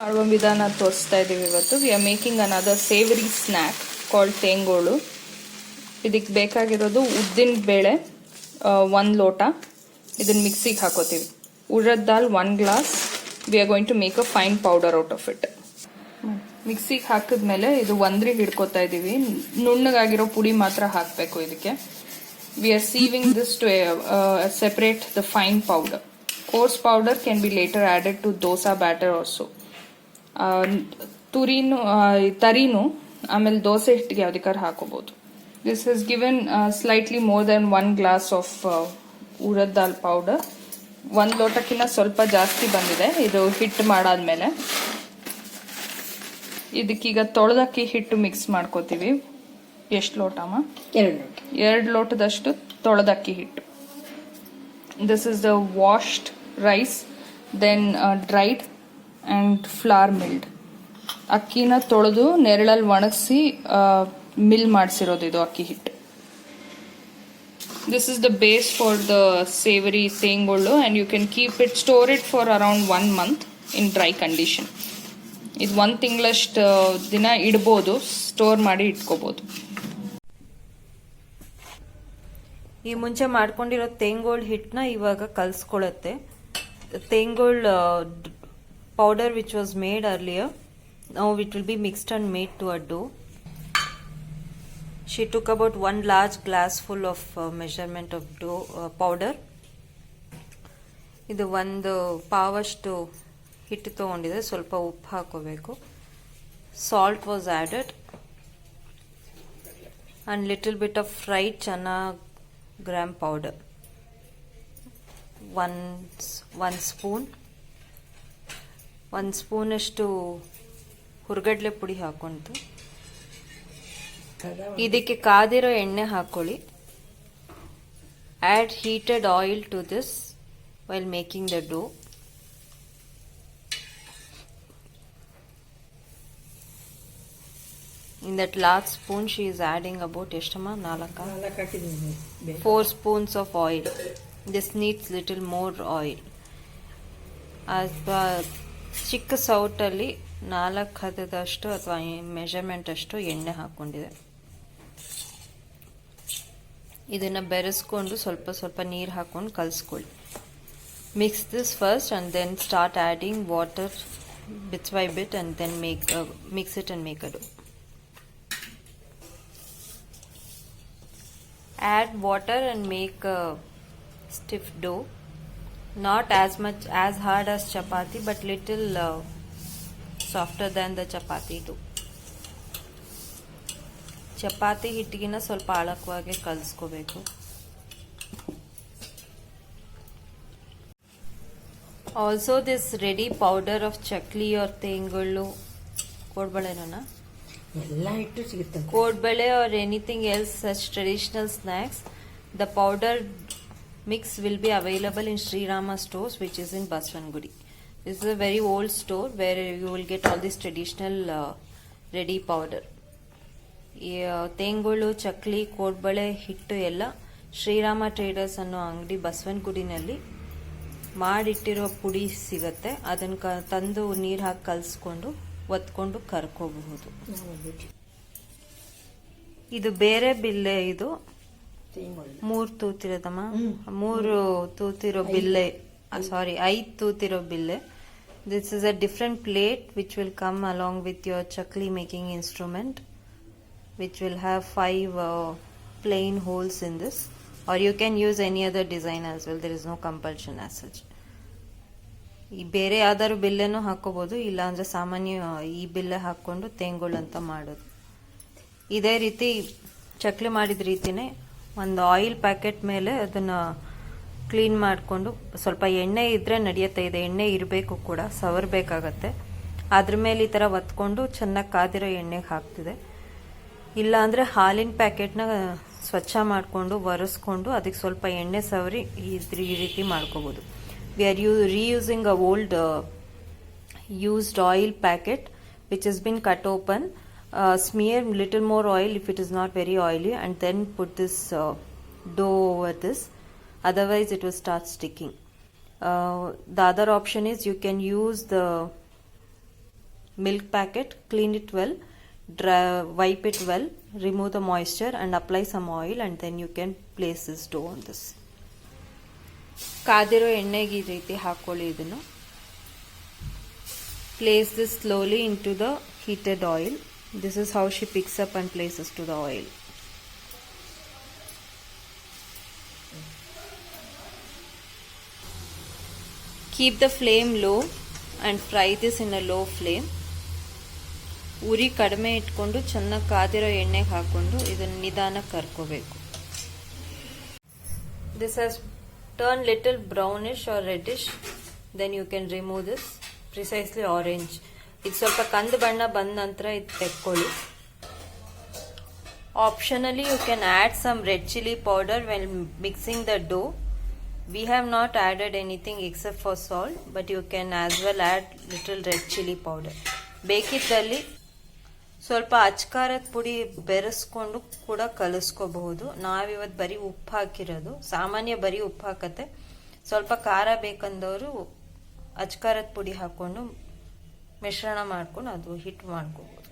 ಮಾಡುವ ವಿಧಾನ ತೋರಿಸ್ತಾ ಇದ್ದೀವಿ ಇವತ್ತು. We are making another savoury snack called thengolu. ಇದಕ್ಕೆ ಬೇಕಾಗಿರೋದು ಉದ್ದಿನ ಬೇಳೆ 1 ಲೋಟ, ಇದನ್ನ ಮಿಕ್ಸಿಗೆ ಹಾಕೋತೀವಿ. Urad dal 1 glass. We are going to make a fine powder out of it. ಮಿಕ್ಸಿಗೆ ಹಾಕಿದ್ಮೇಲೆ ಇದು ಒಂದ್ರಿಗೆ ಹಿಡ್ಕೋತಾ ಇದ್ದೀವಿ. ನುಣ್ಣಗಾಗಿರೋ ಪುಡಿ ಮಾತ್ರ ಹಾಕಬೇಕು ಇದಕ್ಕೆ. We are sieving this to separate the fine powder. Coarse powder can be later added to dosa batter also. ತರಿನು ಆಮೇಲೆ ದೋಸೆ ಹಿಟ್ಟಿಗೆ ಯಾವ್ದಕ್ಕಾರು ಹಾಕೋಬಹುದು. This is given slightly more than 1 glass of urad dal powder. 1 ಲೋಟಕ್ಕಿಂತ ಸ್ವಲ್ಪ ಜಾಸ್ತಿ ಬಂದಿದೆ ಇದು ಹಿಟ್ಟು ಮಾಡಾದ್ಮೇಲೆ. ಇದಕ್ಕೀಗ ತೊಳೆದಕ್ಕಿ ಹಿಟ್ಟು ಮಿಕ್ಸ್ ಮಾಡ್ಕೋತೀವಿ. ಎಷ್ಟು ಲೋಟಮ್ಮ? 2 ಲೋಟದಷ್ಟು ತೊಳೆದಕ್ಕಿ ಹಿಟ್ಟು. This is the washed rice, then dried and flour milled. ಅಕ್ಕಿನ ತೊಳೆದು ನೆರಳಲ್ಲಿ ಒಣಗಿಸಿ ಮಿಲ್ ಮಾಡಿಸಿರೋದು ಇದು ಅಕ್ಕಿ ಹಿಟ್ಟು. This is the base for the savoury thengolu and you can keep it, store it for around 1 month in dry condition. ಇದು 1 ತಿಂಗಳಷ್ಟು ದಿನ ಇಡ್ಬೋದು, ಸ್ಟೋರ್ ಮಾಡಿ ಇಟ್ಕೋಬಹುದು. ಈ ಮುಂಚೆ ಮಾಡ್ಕೊಂಡಿರೋ ಥೆಂಗೋಳು ಹಿಟ್ಟನ್ನ ಇವಾಗ ಕಲ್ಸ್ಕೊಳ್ಳುತ್ತೆ. ಥೆಂಗೋಳು powder which was made earlier, now it will be mixed and made to a dough. She took about 1 large glass full of measurement of dough powder. ಇದು ಒಂದು ಪಾವಷ್ಟು ಹಿಟ್ಟು ತಗೊಂಡಿದೆ. ಸ್ವಲ್ಪ ಉಪ್ಪು ಹಾಕೋಬೇಕು. Salt was added and little bit of fried chana gram powder. 1 spoon. 1 spoon ಅಷ್ಟು ಹುರ್ಗಡ್ಲೆ ಪುಡಿ ಹಾಕೊಂಡು ಇದಕ್ಕೆ ಕಾದಿರೋ ಎಣ್ಣೆ ಹಾಕೊಳ್ಳಿ. Add heated oil to this while making the dough. In that last spoon she is adding about ಎಷ್ಟಮ್ಮ? 4 spoons of oil. This needs little more oil. ಚಿಕ್ಕ ಸೌಟಲ್ಲಿ 4 ಹದದಷ್ಟು ಅಥವಾ ಮೆಜರ್ಮೆಂಟ್ ಅಷ್ಟು ಎಣ್ಣೆ ಹಾಕೊಂಡಿದೆ. ಇದನ್ನ ಬೆರೆಸ್ಕೊಂಡು ಸ್ವಲ್ಪ ಸ್ವಲ್ಪ ನೀರು ಹಾಕೊಂಡು ಕಲಿಸ್ಕೊಳ್ಳಿ. Mix this first and then start adding water bits by bit and then mix it and make a dough. Add water and make a stiff dough. Not as much as hard as chapati, but little softer than the chapati dough. Chapati ಹಿಟ್ಟಿಗಿನ ಸ್ವಲ್ಪ ಆಳಕವಾಗಿ ಕಲಿಸ್ಕೋಬೇಕು. Also this ready powder of chakli or thengolu, kodbaleನಾ? ಎಲ್ಲ ಹಿಟ್ಟು ಸಿಗುತ್ತೆ. Kodbale or anything else such traditional snacks, the powder mix will be available in Sri Rama stores, which is in Baswangudi. This is a very old store where you will get all this traditional ready powder. ಥೆಂಗೋಳು, chakli, ಕೋಡ್ಬಳೆ ಹಿಟ್ಟು ಎಲ್ಲ Shriram traders ಅನ್ನೋ ಅಂಗಡಿ ಬಸವನಗುಡಿನಲ್ಲಿ ಮಾಡಿಟ್ಟಿರೋ ಪುಡಿ ಸಿಗತ್ತೆ. ಅದನ್ನ ತಂದು ನೀರು ಹಾಕಿ ಕಲಿಸ್ಕೊಂಡು ಒತ್ಕೊಂಡು ಕರ್ಕೋಬಹುದು. ಇದು ಬೇರೆ ಬಿಲ್ಲೆ. ಇದು 3 ತೂತಿರೋದಮ್ಮ, 3 ತೂತಿರೋ ಬಿಲ್ಲೆ, ಸಾರಿ 5 ತೂತಿರೋ ಬಿಲ್ಲೆ. This is a different plate which will come along with your chakli making instrument, which will have 5 plain holes in this, or you can use any other design as well. There is no compulsion as such. ಈ ಬೇರೆ ಯಾವ್ದಾದ್ರು ಬಿಲ್ಲೆನೂ ಹಾಕೋಬಹುದು, ಇಲ್ಲ ಅಂದ್ರೆ ಸಾಮಾನ್ಯ ಈ ಬಿಲ್ಲೆ ಹಾಕೊಂಡು ಥೆಂಗೋಳು ಅಂತ ಮಾಡೋದು. ಇದೇ ರೀತಿ ಚಕ್ಲಿ ಮಾಡಿದ ರೀತಿನೇ ಒಂದು ಆಯಿಲ್ ಪ್ಯಾಕೆಟ್ ಮೇಲೆ ಅದನ್ನ ಕ್ಲೀನ್ ಮಾಡಿಕೊಂಡು, ಸ್ವಲ್ಪ ಎಣ್ಣೆ ಇದ್ರೆ ನಡೆಯುತ್ತೆ, ಇದೆ ಎಣ್ಣೆ ಇರಬೇಕು ಕೂಡ, ಸವರ್ಬೇಕಾಗತ್ತೆ. ಅದ್ರ ಮೇಲೆ ಈ ತರ ಒತ್ಕೊಂಡು ಚೆನ್ನಾಗಿ ಕಾದಿರೋ ಎಣ್ಣೆಗೆ ಹಾಕ್ತಿದೆ. ಇಲ್ಲ ಅಂದ್ರೆ ಹಾಲಿನ ಪ್ಯಾಕೆಟ್ನ ಸ್ವಚ್ಛ ಮಾಡಿಕೊಂಡು ಒರೆಸ್ಕೊಂಡು ಅದಕ್ಕೆ ಸ್ವಲ್ಪ ಎಣ್ಣೆ ಸವರಿ ಈ ರೀತಿ ಮಾಡ್ಕೋಬಹುದು. We are reusing a old used oil packet which has been cut open. Smear little more oil if it is not very oily, and then put this dough over this. Otherwise it will start sticking. The other option is you can use the milk packet, clean it well, wipe it well, remove the moisture and apply some oil, and then you can place this dough on this. ಕಾದಿರೋ ಎಣ್ಣೆಗೆ ಈ ರೀತಿ ಹಾಕೊಳ್ಳಿ ಇದನ್ನು. Place this slowly into the heated oil. This is how she picks up and places to the oil. Keep the flame low and fry this in a low flame. ಉರಿ ಕಡಿಮೆ ಇಟ್ಕೊಂಡು ಚೆನ್ನಾಗಿ ಕಾದಿರೋ ಎಣ್ಣೆಗೆ ಹಾಕೊಂಡು ಇದನ್ನು ನಿಧಾನಕ್ಕೆ ಕರ್ಕೋಬೇಕು. This has turned little brownish or reddish. Then you can remove this. Precisely orange. ಇದು ಸ್ವಲ್ಪ ಕಂದು ಬಣ್ಣ ಬಂದ ನಂತರ ಇದು ತೆಕ್ಕೊಳ್ಳಿ. Optionally you can add some red chili powder when mixing the dough. We have not added anything except for salt, but you can as well add little red chili powder. ಬೇಕಿದ್ದಲ್ಲಿ ಸ್ವಲ್ಪ ಅಚ್ಕಾರದ ಪುಡಿ ಬೆರೆಸ್ಕೊಂಡು ಕೂಡ ಕಲಿಸ್ಕೋಬಹುದು. ನಾವಿವತ್ತು ಬರೀ ಉಪ್ಪು ಹಾಕಿರೋದು. ಸಾಮಾನ್ಯ ಬರೀ ಉಪ್ಪು ಹಾಕತ್ತೆ. ಸ್ವಲ್ಪ ಖಾರ ಬೇಕಂದವರು ಅಚ್ಕಾರದ ಪುಡಿ ಹಾಕೊಂಡು ಮಿಶ್ರಣ ಮಾಡ್ಕೊಂಡು ಅದು ಹಿಟ್ಟು ಮಾಡ್ಕೋಬಹುದು.